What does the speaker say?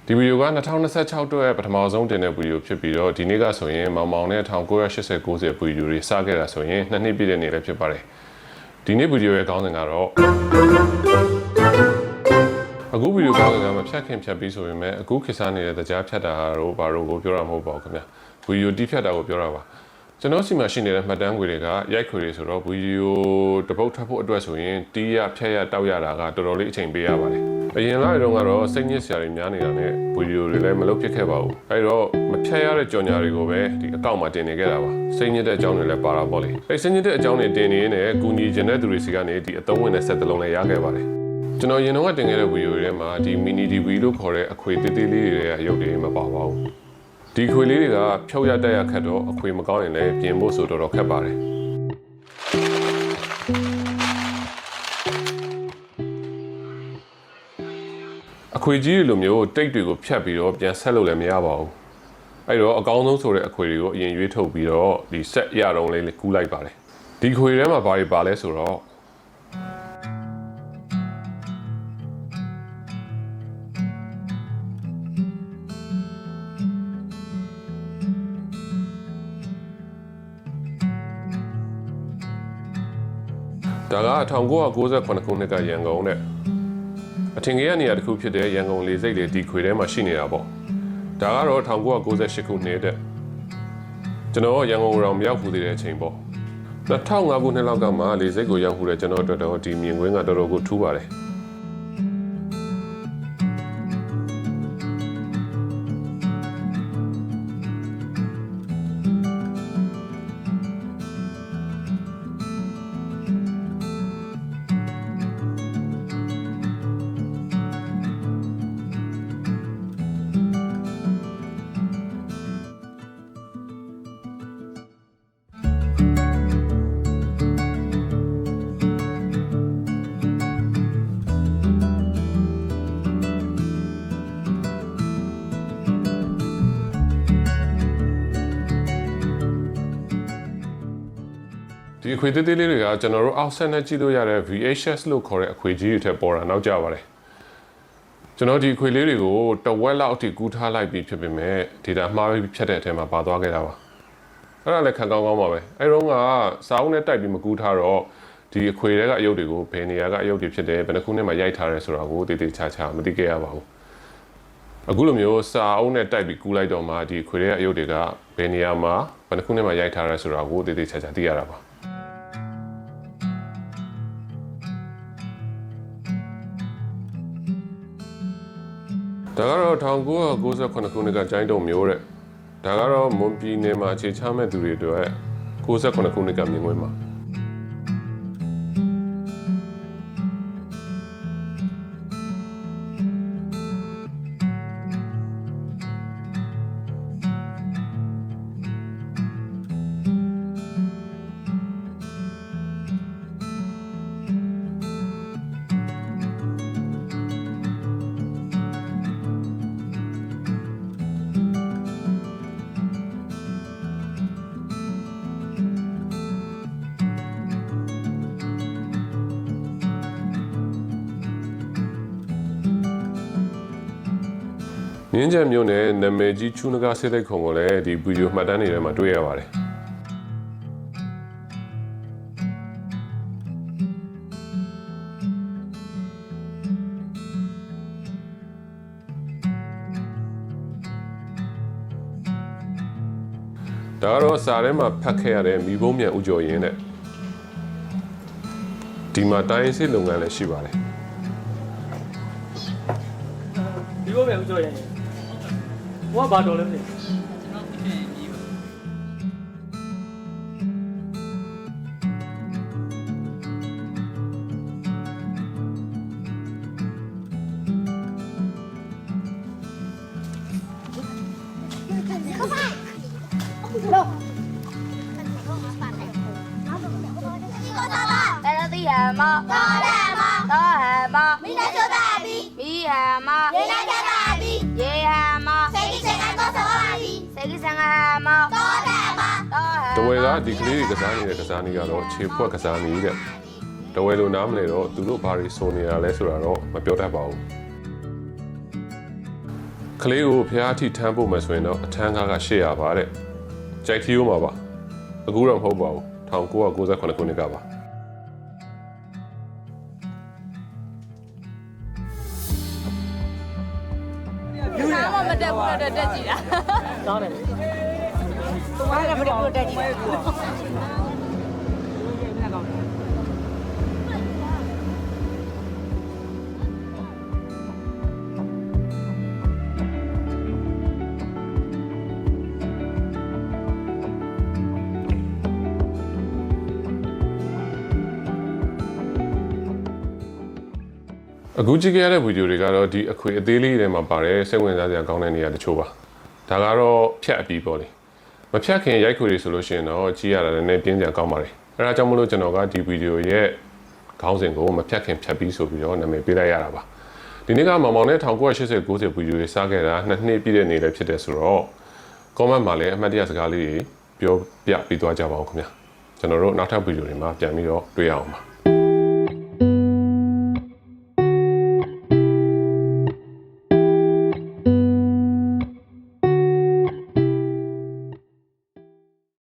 ဒီဗီဒီယိုက2026အတွက်ပထမဆုံးတင်တဲ့ဗီဒီယိုဖြစ်ပြီးတော့ဒီနေ့ကဆိုရင်မောင်မောင်နဲ့1980-90ဗီဒီယိုတွေစခဲ့တာဆိုရင်2နှစ်ပြည့်တဲ့နေ့လည်းဖြစ်ပါတယ်ဒီနေ့ဗီဒီယိုရဲ့ခေါင်းစဉ်ကတော့အခုဗီဒီယိုခေါင်းစဉ်ကမဖြတ်ခင်ဖြတ်ပြီးဆိုရင်အခုခေတ်စားနေတဲ့တရားဖြတ်တာတို့ဘာတို့ကိုပြောရမှာမဟုတ်ပါဘူးခင်ဗျဗီဒီယိုတီးဖြတ်တာကိုပြောတာပါကျွန်တော်စီမှာရှိနေတဲ့မှတ်တမ်းခွေတွေကရိုက်ခွေတွေဆိုတော့ဗီဒီယိုတစ်ပုတ်ထပ်ဖို့အတွက်ဆိုရင်တီးရဖြတ်ရတောက်ရတာကတော်တော်လေးအချိန်ပေးရပါတယ်အရင်လာတုန်းကတော့စိတ်ညစ်စရာတွေများနေတာနဲ့ဗီဒီယိုတွေလည်းမလုပ်ဖြစ်ခဲ့ပါဘူးအဲ့တော့မဖြတ်ရတဲ့ကြော်ညာတွေကိုပဲဒီအကောင့်မှာတင်နေခဲ့တာပါစိတ်ညစ်တဲ့အကြောင်းတွေလည်းပါတာပေါ့လေအဲ့စိတ်ညစ်တဲ့အကြောင်းတွေတင်နေရင်လည်းကူညီခြင်းတဲ့သူတွေစီကနေဒီအသုံးဝင်တဲ့ဆက်တစ်လုံးလည်းရခဲ့ပါတယ်ကျွန်တော်ရင်တော့တင်ခဲ့တဲ့ဗီဒီယိုတွေထဲမှာဒီ mini DV လို့ခေါ်တဲ့အခွေသေးသေးလေးတွေရဲ့အရုပ်တွေမပါပါဘူးဒီခွေလေးတွေကဖြုတ်ရတက်ရခက်တော့အခွေမကောင်းရင်လည်းပြင်ဖို့ဆိုတော်တော်ခက်ပါတယ်အခွေကြီးလိုမျိုးတိတ်တွေကိုဖြတ်ပြီးတော့ပြန်ဆက်လို့လည်းမရပါဘူးအဲ့တော့အကောင်းဆုံးဆိုတဲ့အခွေတွေကိုအရင်ရွေးထုတ်ပြီးတော့ဒီဆက်ရတော့လေးကူးလိုက်ပါတယ်ဒီခွေထဲမှာဘာတွေပါလဲဆိုတော့ဒါက1998ခုနှစ်ကရန်ကုန်နဲ့အထင်ကြီးနေရာတစ်ခုဖြစ်တဲ့ရန်ကုန်လေဆိပ်လေဒီခွေထဲမှာရှိနေတာပေါ့ဒါကတော့1998ခုနှစ်တဲ့ကျွန်တော်ရန်ကုန်ကိုမရောက်ဘူးသေးတဲ့အချိန်ပေါ့2005ခုနှစ်လောက်ကမှလေဆိပ်ကိုရောက်ဘူးတဲ့ကျွန်တော်အတွက်တော့ဒီမြင်ကွင်းကတော်တော်ကိုထူးပါတယ်ဒီအခွေသေးသေးလေးတွေကကျွန်တော်တို့အောက်ဆက်နဲ့ကြည့်လို့ရတဲ့ VHS လို့ခေါ်တဲ့အခွေကြီးတွေထက်ပေါ်တာနောက်ကျပါတယ်ကျွန်တော်ဒီအခွေလေးတွေကိုတဝက်လောက်အထိကူးထားလိုက်ပြီးဖြစ်ပေမဲ့ data မှားပြီးဖြတ်တဲ့အထက်မှာပါသွားခဲ့တာပါအဲ့ဒါလည်းခံကောင်းပါပဲအဲ့တော့ကစာအုပ်နဲ့တိုက်ပြီးမကူးထားတော့ဒီအခွေတွေကအယုတ်တွေကိုဘယ်နေရာကအယုတ်တွေဖြစ်တယ်ဘယ်နှခုနဲ့မှရိုက်ထားရဲဆိုတာကိုတည်တည်ချာချာမသိခဲ့ရပါဘူးအခုလိုမျိုးစာအုပ်နဲ့တိုက်ပြီးကူးလိုက်တော့မှဒီအခွေတွေကအယုတ်တွေကဘယ်နေရာမှာဘယ်နှခုနဲ့မှရိုက်ထားရဲဆိုတာကိုတည်တည်ချာချာသိရတာပါဒါကတော့1998ခုနှစ်ကကျိုင်းတုံမျိုးတဲ့ဒါကတော့မွန်ပြည်နယ်မှာအခြေချမဲ့သူတွေအတွက်98ခုနှစ်ကမြင်ကွင်းမှာမြင်းကြံမျိုးနဲ့နာမည်ကြီးချူနဂါဆေးလိတ်ခုံကိုလည်းဒီဗီဒီယိုမှတ်တမ်းတွေထဲမှာတွေ့ရပါတယ်ဒါကတော့စာထဲမှာဖတ်ခဲ့ရတဲ့မိဘုံမြန်ဥကျော်ရင်တဲ့ဒီမှာတိုင်းစစ်လုပ်ငန်းလည်းရှိပါတယ်ဒီဘက်ပဲဥကျော်ရင်ဘိုးကဘာတော်လဲမသိဘူးမတော်တယ်မတော်ဟဲ့မမိနေချတာဘီဘီဟဲ့မရေနေချတာဘီရေဟဲ့မစေကိစင်ကတော့စောပါဘီစေကိစင်ဟဲ့မတော်တယ်မတော်ဟဲ့တဝဲကဒီကလေးတွေကစားနေတဲ့ကစားနည်းကတော့ခြေဖွက်ကစားနည်းတဲ့တဝဲလိုနားမလဲတော့သူတို့ဘာတွေဆိုနေတာလဲဆိုတာတော့မပြောတတ်ပါဘူး ကလေးကိုဖျားအထိထမ်းဖို့မယ်ဆိုရင်တော့အထမ်းကားက800ပါတဲ့ကြိုက်ထီယိုးမှာပါအခုတော့မဟုတ်ပါဘူး1998ခုနှစ်ကပါ လူနာမမတက်ဘူးတော့တက်ကြည့်တာ ကောင်းတယ် သူကလည်းမတက်ဘူးတက်ကြည့်တာ အခုကြည့်ခဲ့ရတဲ့ဗီဒီယိုတွေကတော့ဒီအခွေအသေးလေးတွေမှာပါတယ်စိတ်ဝင်စားစရာကောင်းတဲ့နေရာတချို့ပါဒါကတော့ဖြတ်အပြီးပေါ့လေမဖြတ်ခင်ရိုက်ခွေတွေဆိုလို့ရှိရင်တော့ကြည့်ရတာလည်းပြင်းပြန်ကောင်းပါတယ်အဲဒါကြောင့်မလို့ကျွန်တော်ကဒီဗီဒီယိုရဲ့ခေါင်းစဉ်ကိုမဖြတ်ခင်ဖြတ်ပြီးဆိုပြီးတော့နာမည်ပေးလိုက်ရတာပါဒီနေ့ကမောင်မောင်နဲ့1980 90ဗီဒီယိုတွေစားခဲ့တာ2နှစ်ပြည့်တဲ့နေ့လည်းဖြစ်တယ်ဆိုတော့ comment မှာလည်းအမှတ်တရစကားလေးတွေပြောပြပြီးသွားကြပါဦးခင်ဗျာကျွန်တော်တို့နောက်ထပ်ဗီဒီယိုတွေမှာပြန်ပြီးတော့တွေ့ရအောင်ပါ